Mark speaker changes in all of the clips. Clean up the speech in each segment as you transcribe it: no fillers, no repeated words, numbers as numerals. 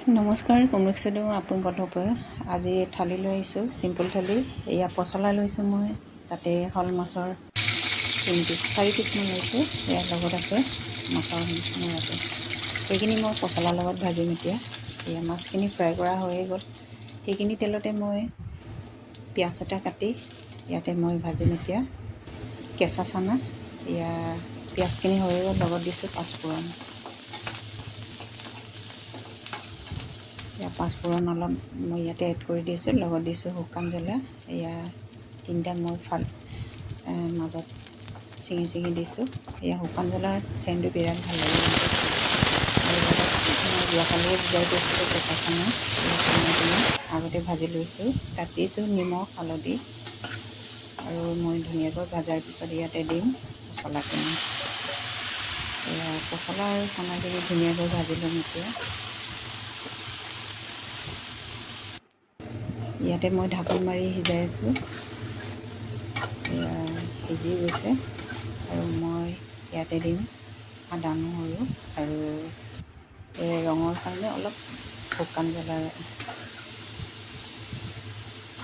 Speaker 1: নমস্কাৰ, কমলেক্সেদৌ আপোনালোকৰ পৰা আজি থালি লৈ আহিছোঁ, চিম্পুল থালি। এয়া পচলা লৈছোঁ মই, তাতে শ'ল মাছৰ 4 পিচমান লৈছোঁ। ইয়াৰ লগত আছে মাছৰ মূৰাটো। সেইখিনি মই পচলাৰ লগত ভাজিম এতিয়া। এয়া মাছখিনি ফ্ৰাই কৰা হৈয়ে গ'ল। সেইখিনি তেলতে মই পিঁয়াজ এটা কাটি ইয়াতে মই ভাজিম এতিয়া। কেঁচা চানা, এয়া পিঁয়াজখিনি হৈয়ে গ'ল, লগত দিছোঁ পাঁচফোৰণ। পাঁচফোৰণ অলপ মই ইয়াতে এড কৰি দিছোঁ, লগত দিছোঁ শুকান জ্বলা। এয়া 3টা মই মাজত ছিঙি দিছোঁ। এয়া শুকান জ্বলাৰ চেণ্টটো বিৰাট ভাল লাগে কিন্তু। আৰু লগত মই যোৱাকালিয়ে ভিজাই থৈছিলোঁ কেঁচা চানা। এই চানাখিনি আগতে ভাজি লৈছোঁ, তাত দিছোঁ নিমখ, হালধি। আৰু মই ধুনীয়াকৈ ভজাৰ পিছত ইয়াতে দিম পচলাখিনি। এয়া পচলা আৰু চানাখিনি ধুনীয়াকৈ ভাজি ল'ম এতিয়া। ইয়াতে মই ঢাকোন মাৰি সিজাই আছোঁ। এয়া সিজি গৈছে আৰু মই ইয়াতে দিম আদা, নহৰু আৰু ৰঙৰ কাৰণে অলপ শুকান জ্বলাৰ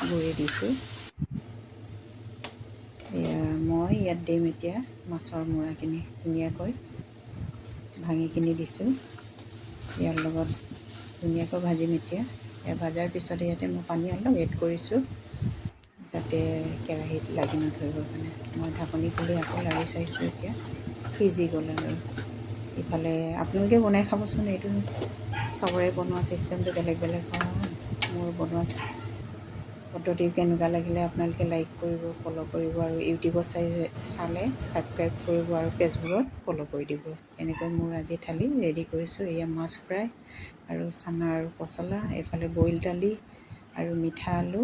Speaker 1: গুড়ি দিছোঁ। এয়া মই ইয়াত দিম এতিয়া মাছৰ মূৰাখিনি ধুনীয়াকৈ ভাঙিখিনি দিছোঁ। ইয়াৰ লগত ধুনীয়াকৈ ভাজিম এতিয়া। ভাজাৰ পিছত ইয়াতে মই পানী অলপ এড কৰিছোঁ, যাতে কেৰাহীত লাগি নধৰিবৰ কাৰণে। মই ঢাকনি খুলি আকৌ লাৰি চাইছোঁ, এতিয়া সিজি গ'ল। আৰু ইফালে আপোনালোকে বনাই খাবচোন। এইটো চবৰে বনোৱা চিষ্টেমটো বেলেগ বেলেগ হয়। মোৰ বনোৱা পদ্ধতি কেনেকুৱা লাগিলে আপোনালোকে লাইক কৰিব, ফ'ল' কৰিব, আৰু ইউটিউবত চালে ছাবস্ক্ৰাইব কৰিব, আৰু ফেচবুকত ফ'ল' কৰি দিব। এনেকৈ মোৰ আজি থালি ৰেডি কৰিছোঁ। এয়া মাছ ফ্ৰাই আৰু চানা আৰু পচলা, এইফালে বইল দালি আৰু মিঠা আলু